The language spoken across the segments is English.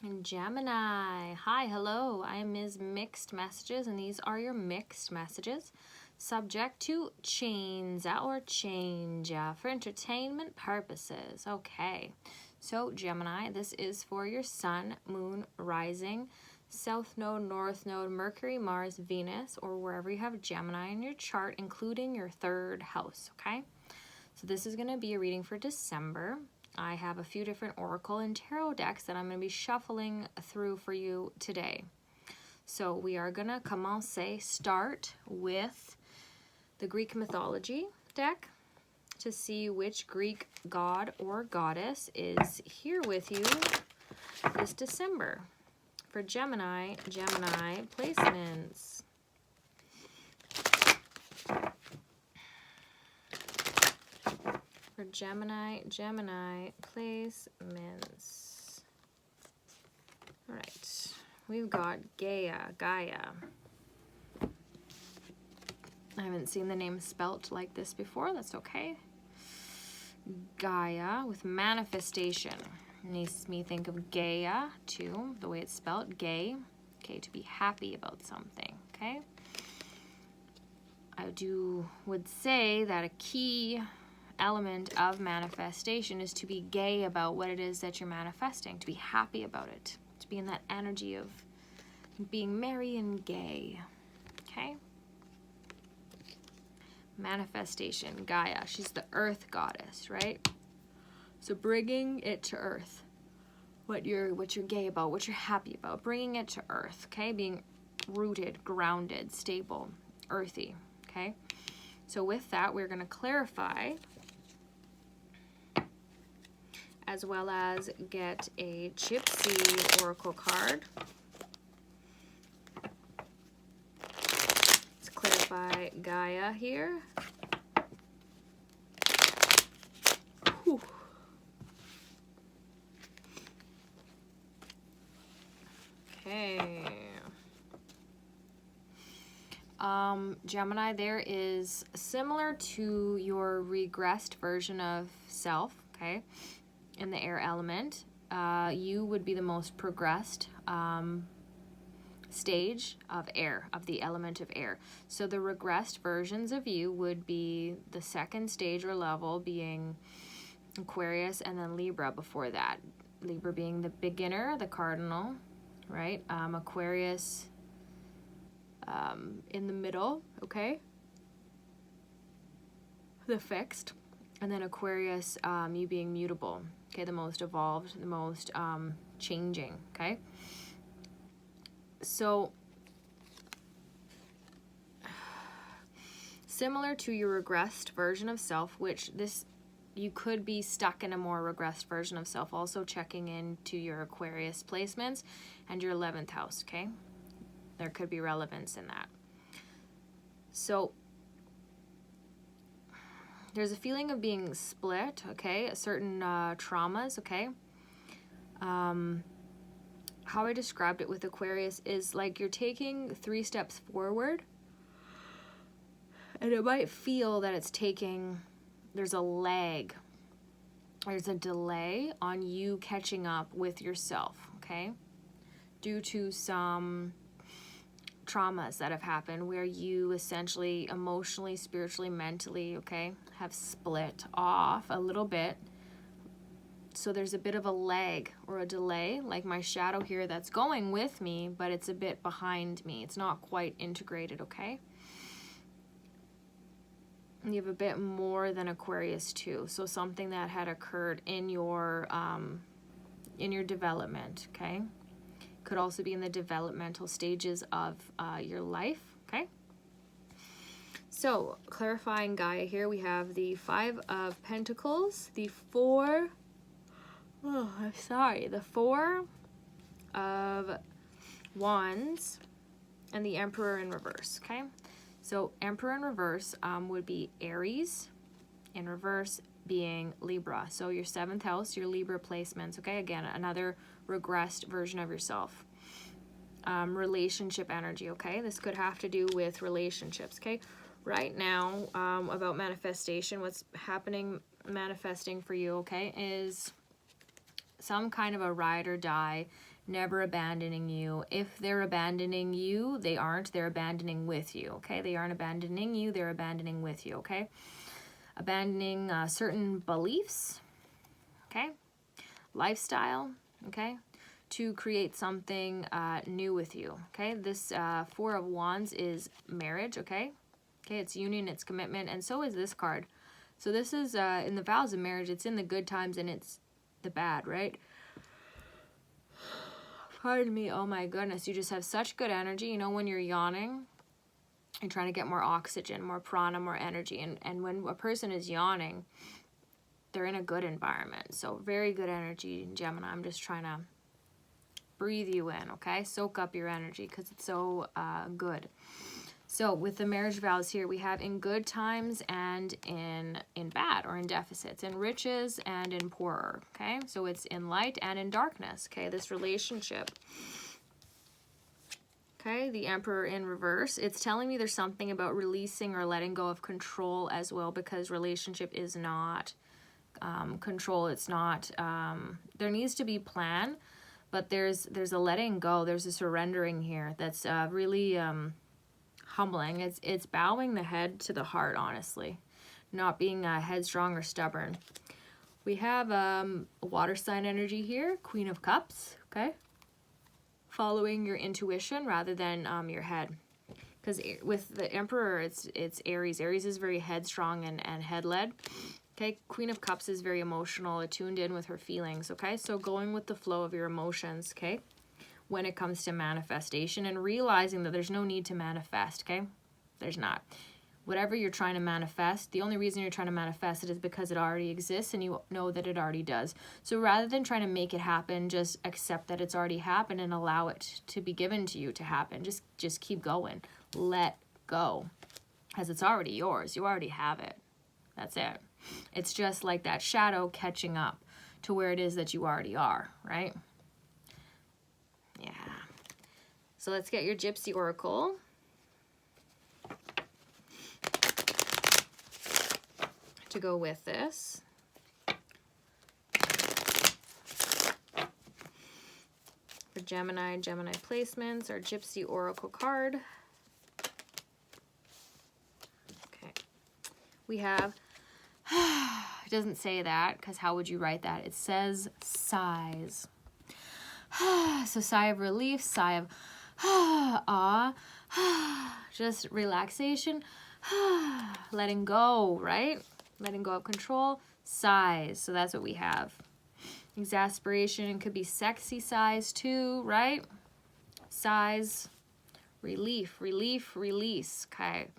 And Gemini, hi, hello, I am Ms. Mixed Messages, and these are your mixed messages. Subject to change or change for entertainment purposes. Okay, so Gemini, this is for your sun, moon, rising, south node, north node, Mercury, Mars, Venus, or wherever you have Gemini in your chart, including your third house, okay? So this is going to be a reading for December. I have a few different oracle and tarot decks that I'm going to be shuffling through for you today. So we are going to start with the Greek mythology deck to see which Greek god or goddess is here with you this December. For Gemini placements. For Gemini placements. All right, we've got Gaia. I haven't seen the name spelt like this before, that's okay. Gaia with manifestation. Makes me think of Gaia too, the way it's spelled, gay. Okay, to be happy about something, okay? I would say that a key element of manifestation is to be gay about what it is that you're manifesting, to be happy about it, to be in that energy of being merry and gay, okay? Manifestation, Gaia, she's the earth goddess, right? So bringing it to earth, what you're gay about, what you're happy about, bringing it to earth, okay? Being rooted, grounded, stable, earthy, okay? So with that, we're going to clarify as well as get a Gypsy Oracle card. Let's clarify Gaia here. Whew. Okay. Gemini, there is similar to your regressed version of self, okay? In the air element, you would be the most progressed stage of air, of the element of air. So the regressed versions of you would be the second stage or level being Aquarius and then Libra before that. Libra being the beginner, the cardinal, right? Aquarius in the middle, okay? The fixed. And then Aquarius, you being mutable, okay, the most evolved, the most changing, okay? So, similar to your regressed version of self, which you could be stuck in a more regressed version of self, also checking into your Aquarius placements and your 11th house, okay? There could be relevance in that. So, there's a feeling of being split, okay? Certain traumas, okay? How I described it with Aquarius is like you're taking 3 steps forward, and it might feel that there's a lag, there's a delay on you catching up with yourself, okay? Due to some traumas that have happened where you essentially emotionally, spiritually, mentally, okay, have split off a little bit. So there's a bit of a lag or a delay, like my shadow here that's going with me, but it's a bit behind me. It's not quite integrated, okay? You have a bit more than Aquarius too. So something that had occurred in your development, okay? Could also be in the developmental stages of your life, okay? So, clarifying Gaia here, we have the 5 of Pentacles, the 4 of Wands, and the Emperor in reverse, okay? So, Emperor in reverse would be Aries, in reverse being Libra. So, your 7th house, your Libra placements, okay? Again, another regressed version of yourself. Relationship energy, okay? This could have to do with relationships, okay? Right now, about manifestation, what's happening, manifesting for you, okay, is some kind of a ride or die never abandoning you. If they're abandoning you, they aren't. They're abandoning with you, okay? They aren't abandoning you. They're abandoning with you, okay? Abandoning certain beliefs, okay? Lifestyle, okay? To create something new with you, okay? This Four of Wands is marriage, okay? Okay, it's union, it's commitment, and so is this card. So this is in the vows of marriage, it's in the good times and it's the bad, right? Pardon me, oh my goodness, you just have such good energy. You know, when you're yawning, you're trying to get more oxygen, more prana, more energy. And when a person is yawning, they're in a good environment. So very good energy, Gemini. I'm just trying to breathe you in, okay? Soak up your energy because it's so good. So with the marriage vows here, we have in good times and in bad or in deficits, in riches and in poorer, okay? So it's in light and in darkness, okay? This relationship, okay? The Emperor in reverse. It's telling me there's something about releasing or letting go of control as well, because relationship is not control. It's not, there needs to be plan, but there's a letting go. There's a surrendering here that's really humbling. It's bowing the head to the heart, honestly, not being headstrong or stubborn. We have a water sign energy here, Queen of Cups, okay? Following your intuition rather than your head. Because with the Emperor, it's Aries. Aries is very headstrong and head-led. Okay, Queen of Cups is very emotional, attuned in with her feelings, okay? So going with the flow of your emotions, okay? When it comes to manifestation, and realizing that there's no need to manifest, okay? There's not. Whatever you're trying to manifest, the only reason you're trying to manifest it is because it already exists and you know that it already does. So rather than trying to make it happen, just accept that it's already happened and allow it to be given to you to happen. Just keep going. Let go. Because it's already yours. You already have it. That's it. It's just like that shadow catching up to where it is that you already are, right? Yeah. So let's get your Gypsy Oracle. To go with this. For Gemini placements, our Gypsy Oracle card. Okay. We have, it doesn't say that, because how would you write that? It says sighs. So sigh of relief, sigh of awe, just relaxation, letting go, right? Letting go of control, sighs. So that's what we have. Exasperation could be sexy sighs too, right? Sighs, relief, relief, release. Okay.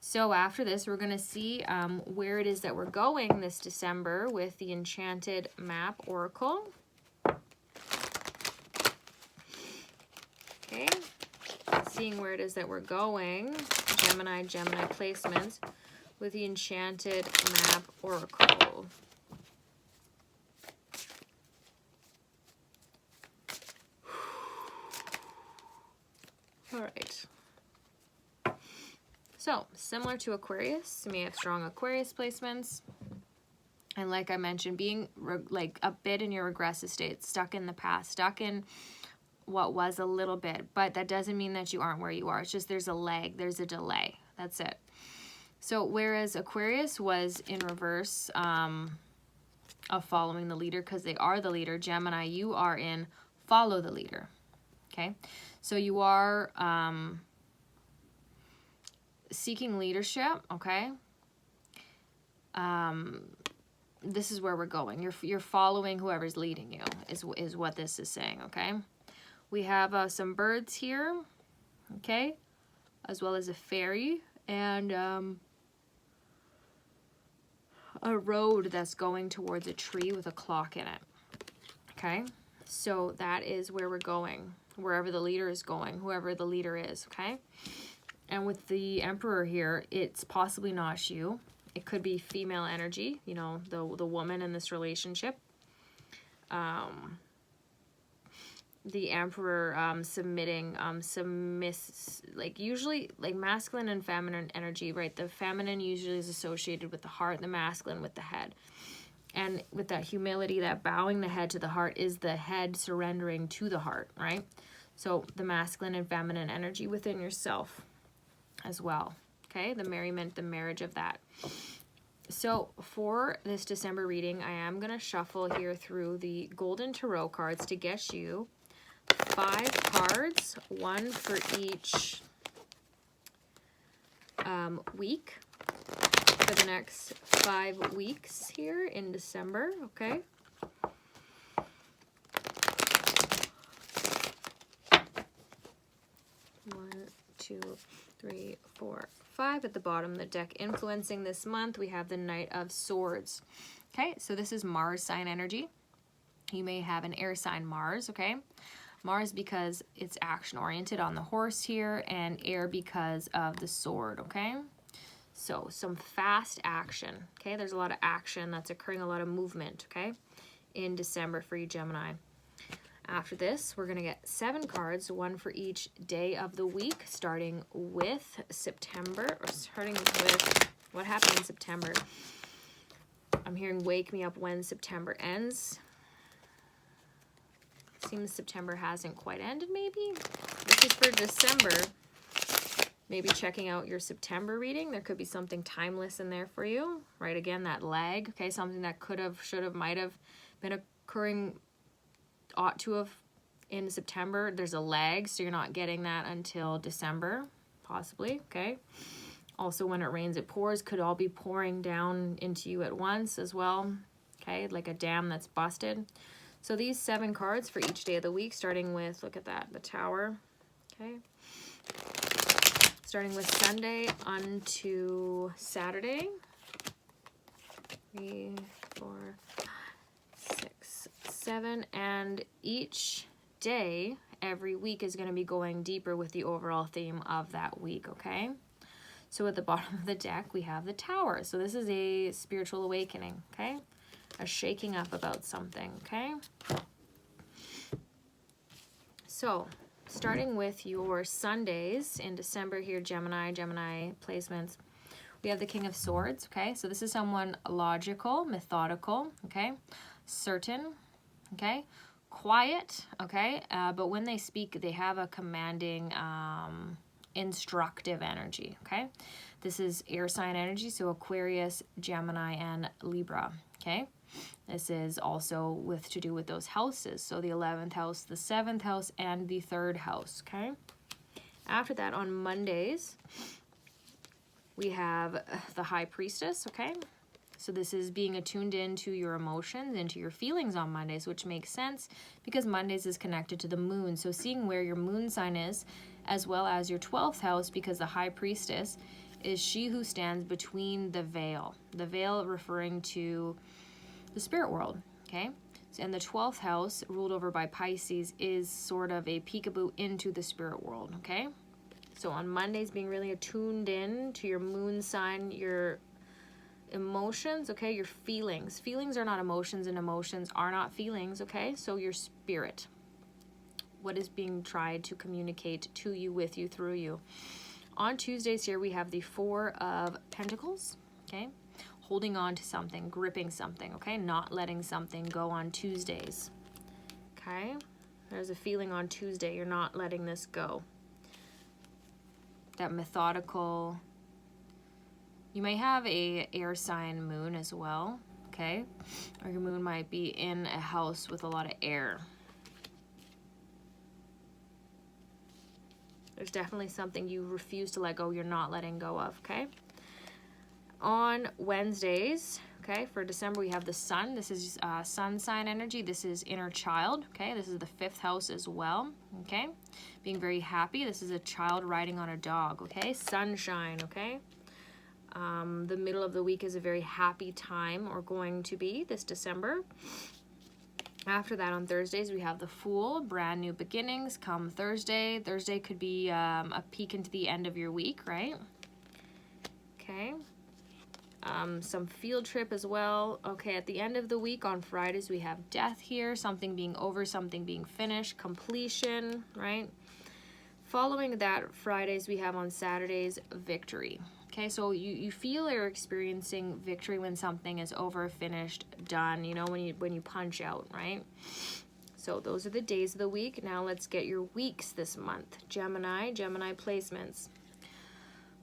So after this, we're going to see where it is that we're going this December with the Enchanted Map Oracle. Okay. Seeing where it is that we're going. Gemini placements with the Enchanted Map Oracle. All right. So, similar to Aquarius, you may have strong Aquarius placements. And like I mentioned, being like a bit in your regressive state, stuck in the past, stuck in what was a little bit. But that doesn't mean that you aren't where you are. It's just there's a lag, there's a delay. That's it. So whereas Aquarius was in reverse of following the leader, because they are the leader, Gemini, you are in follow the leader. Okay? So you are seeking leadership, okay? This is where we're going. You're following whoever's leading you is what this is saying, okay? We have some birds here, okay? As well as a fairy and a road that's going towards a tree with a clock in it, okay? So that is where we're going, wherever the leader is going, whoever the leader is, okay? And with the Emperor here, it's possibly not you. It could be female energy, you know, the woman in this relationship. The Emperor submitting, like usually like masculine and feminine energy, right? The feminine usually is associated with the heart, the masculine with the head. And with that humility, that bowing the head to the heart is the head surrendering to the heart, right? So the masculine and feminine energy within yourself as well. Okay, the merriment, the marriage of that. So for this December reading, I am going to shuffle here through the Golden Tarot cards to get you 5 cards, one for each week for the next 5 weeks here in December, okay? One, two, 3, 4, 5 at the bottom of the deck. Influencing this month, we have the Knight of Swords. Okay, so this is Mars sign energy. You may have an air sign Mars, okay? Mars because it's action oriented on the horse here, and air because of the sword, okay? So some fast action, okay? There's a lot of action that's occurring, a lot of movement, okay? In December for you, Gemini. After this, we're going to get 7 cards, one for each day of the week, starting with September, or starting with what happened in September. I'm hearing wake me up when September ends. Seems September hasn't quite ended, maybe. This is for December. Maybe checking out your September reading. There could be something timeless in there for you, right? Again, that lag, okay? Something that could have, should have, might have been occurring, ought to have in September. There's a lag, so you're not getting that until December, possibly, okay? Also, when it rains, it pours. Could all be pouring down into you at once as well, okay? Like a dam that's busted. So these 7 cards for each day of the week, starting with, look at that, the Tower, okay? Starting with Sunday onto Saturday. 3, 4, 6, 7, and each day every week is going to be going deeper with the overall theme of that week, okay? So at the bottom of the deck we have the Tower. So this is a spiritual awakening, okay? A shaking up about something, okay? So starting with your Sundays in December here, Gemini placements, we have the King of Swords, okay? So this is someone logical, methodical, okay? Certain, okay? Quiet, okay? But when they speak, they have a commanding, instructive energy, okay? This is air sign energy, so Aquarius, Gemini, and Libra, okay? This is also with to do with those houses, so the 11th house, the 7th house, and the 3rd house, okay? After that, on Mondays, we have the High Priestess, okay? So this is being attuned into your emotions, into your feelings on Mondays, which makes sense because Mondays is connected to the moon. So seeing where your moon sign is, as well as your 12th house, because the High Priestess is she who stands between the veil. The veil referring to the spirit world, okay? And the 12th house, ruled over by Pisces, is sort of a peekaboo into the spirit world, okay? So on Mondays, being really attuned in to your moon sign, your emotions, okay? Your feelings. Feelings are not emotions, and emotions are not feelings, okay? So your spirit. What is being tried to communicate to you, with you, through you. On Tuesdays here, we have the 4 of Pentacles, okay? Holding on to something, gripping something, okay? Not letting something go on Tuesdays, okay? There's a feeling on Tuesday, you're not letting this go. That methodical, you may have a air sign moon as well, okay? Or your moon might be in a house with a lot of air. There's definitely something you refuse to let go, you're not letting go of, okay? On Wednesdays, okay, for December, we have the Sun. This is Sun sign energy. This is inner child, okay? This is the 5th house as well, okay? Being very happy. This is a child riding on a dog, okay? Sunshine, okay? The middle of the week is a very happy time, or going to be this December. After that, on Thursdays, we have the Fool, brand new beginnings come Thursday. Thursday could be a peek into the end of your week, right? Okay. Some field trip as well. Okay, at the end of the week on Fridays, we have death here, something being over, something being finished, completion, right? Following that, Fridays, we have on Saturdays, victory. Okay, so you feel you're experiencing victory when something is over, finished, done, you know, when you punch out, right? So those are the days of the week. Now let's get your weeks this month. Gemini placements.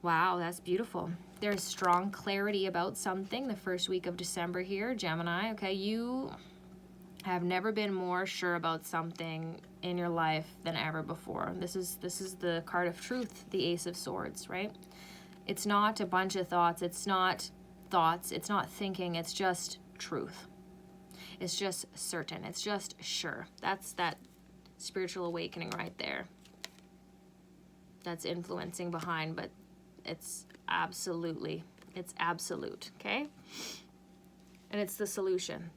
Wow, that's beautiful. There's strong clarity about something the first week of December here, Gemini. Okay, you have never been more sure about something in your life than ever before. This is the card of truth, the Ace of Swords, right? It's not a bunch of thoughts. It's not thinking. It's just truth. It's just certain. It's just sure. That's that spiritual awakening right there. That's influencing behind, but it's absolute, okay? And it's the solution.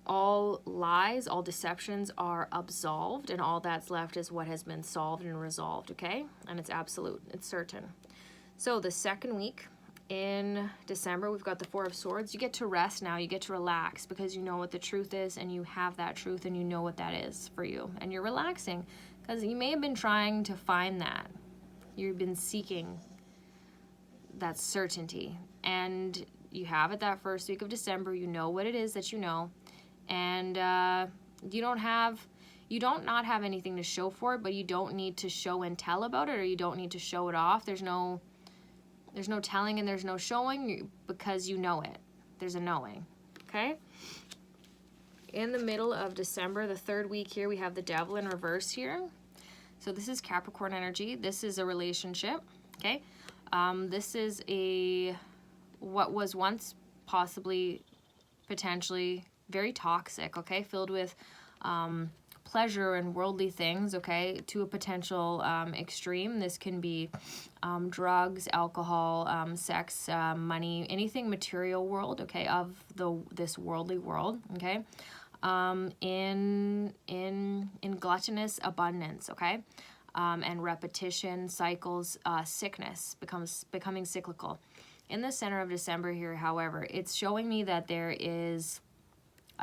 All lies, all deceptions are absolved, and all that's left is what has been solved and resolved, okay? And it's absolute, it's certain. So the second week in December, we've got the Four of Swords. You get to rest now, you get to relax because you know what the truth is, and you have that truth, and you know what that is for you. And you're relaxing because you may have been trying to find that. You've been seeking that certainty, and you have it that first week of December. You know what it is that you know, and you don't not have anything to show for it, but you don't need to show and tell about it, or you don't need to show it off. There's no telling and there's no showing because you know it. There's a knowing, okay? In the middle of December, the third week here, we have the Devil in reverse here. So this is Capricorn energy. This is a relationship, okay? This is what was once possibly, potentially very toxic, okay? Filled with pleasure and worldly things, okay, to a potential extreme. This can be drugs, alcohol, sex, money, anything material world, okay, of this worldly world, okay, in gluttonous abundance, okay, and repetition, cycles, sickness, becoming cyclical. In the center of December here, however, it's showing me that there is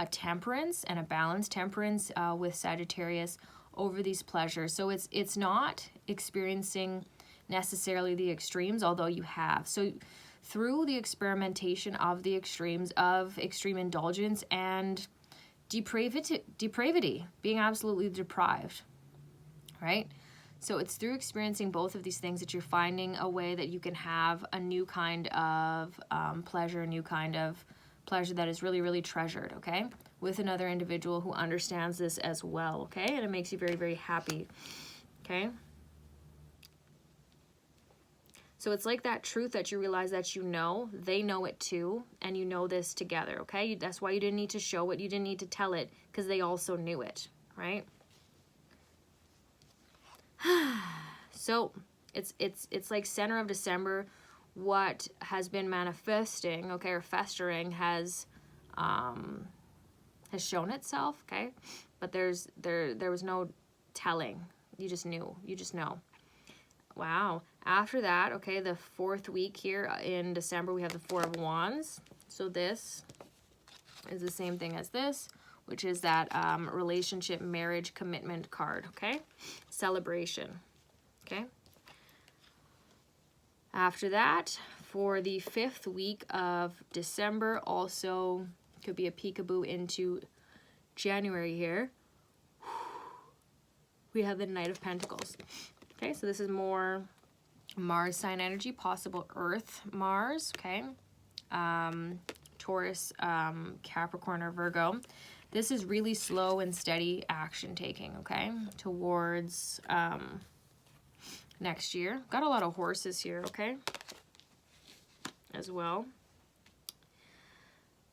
a temperance and a balanced temperance with Sagittarius over these pleasures. So it's not experiencing necessarily the extremes, although you have. So through the experimentation of the extremes of extreme indulgence and depravity, being absolutely deprived, right? So it's through experiencing both of these things that you're finding a way that you can have a new kind of pleasure, a new kind of pleasure that is really, really treasured, okay? With another individual who understands this as well, okay? And it makes you very, very happy, okay? So it's like that truth that you realize that you know, they know it too, and you know this together, okay? That's why you didn't need to show it, you didn't need to tell it, because they also knew it, right? So it's like center of December, what has been manifesting, okay, or festering has shown itself, okay, but there was no telling. You just knew. You just know. Wow. After that, okay, the fourth week here in December, we have the Four of Wands. So this is the same thing as this, which is that relationship, marriage, commitment card, okay? Celebration, okay? After that, for the fifth week of December, also could be a peekaboo into January here, we have the Knight of Pentacles. Okay, so this is more Mars sign energy, possible Earth Mars, okay? Taurus, Capricorn, or Virgo. This is really slow and steady action taking, okay? Towards next year. Got a lot of horses here, okay? As well.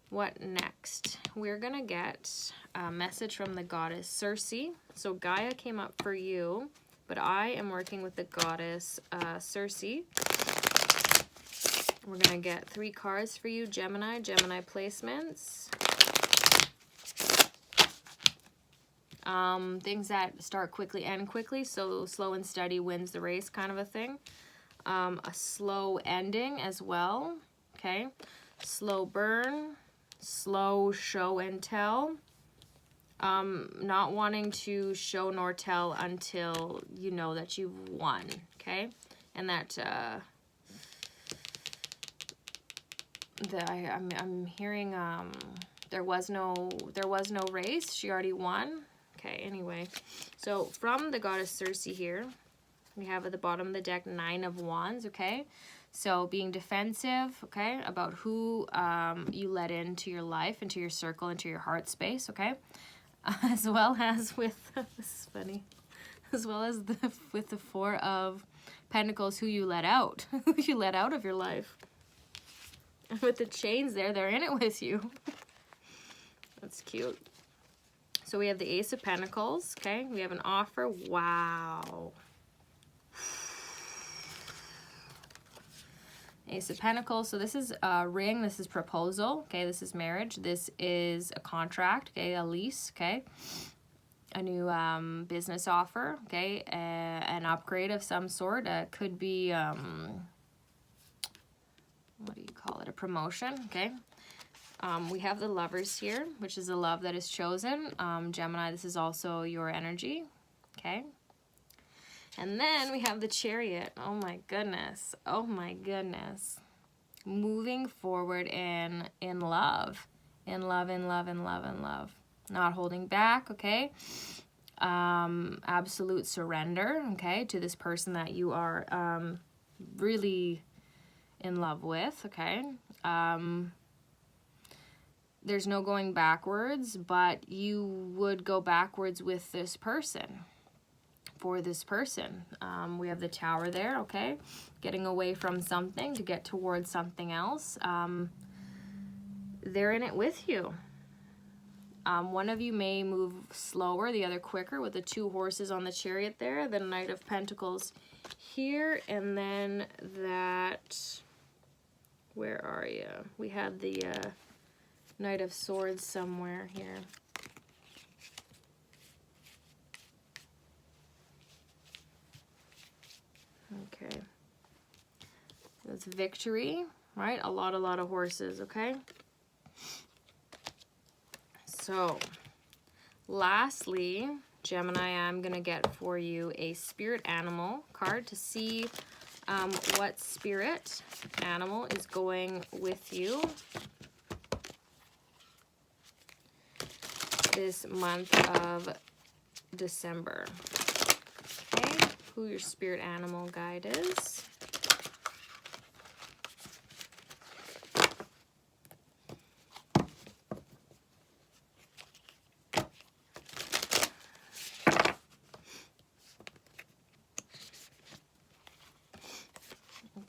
What next? We're gonna get a message from the goddess Circe. So Gaia came up for you, but I am working with the goddess Circe. We're gonna get 3 cards for you, Gemini placements. Things that start quickly, end quickly, so slow and steady wins the race kind of a thing. A slow ending as well, okay? Slow burn, slow show and tell. Not wanting to show nor tell until you know that you've won, okay? and that I'm hearing there was no race. She already won. Okay, anyway, so from the goddess Circe here, we have at the bottom of the deck 9 of Wands. Okay, so being defensive, okay, about who you let into your life, into your circle, into your heart space. Okay, as well as with this is funny, as well as with the 4 of Pentacles, who you let out, who you let out of your life. And with the chains there, they're in it with you. That's cute. So we have the Ace of Pentacles, okay? We have an offer. Wow. Ace of Pentacles. So this is a ring. This is proposal, okay? This is marriage. This is a contract, okay? A lease, okay? A new business offer, okay? An upgrade of some sort. Could be, what do you call it? A promotion, okay? We have the Lovers here, which is a love that is chosen. Gemini, this is also your energy, okay? And then we have the Chariot. Oh my goodness. Oh my goodness. Moving forward in love. In love, in love, in love, in love. Not holding back, okay? Absolute surrender, okay, to this person that you are really in love with, okay? There's no going backwards, but you would go backwards with this person, for this person. We have the Tower there, okay? Getting away from something to get towards something else. They're in it with you. One of you may move slower, the other quicker, with the 2 horses on the Chariot there, the Knight of Pentacles here, and then that, where are you? We had the Knight of Swords somewhere here. Okay. That's victory, right? A lot of horses, okay? So, lastly, Gemini, I'm going to get for you a spirit animal card to see what spirit animal is going with you this month of December. Okay, who your spirit animal guide is.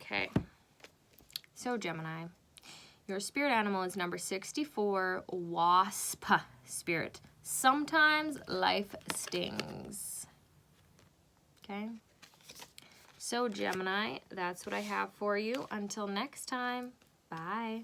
Okay, so Gemini, your spirit animal is number 64, Wasp spirit. Sometimes life stings. Okay, so Gemini, that's what I have for you. Until next time, bye.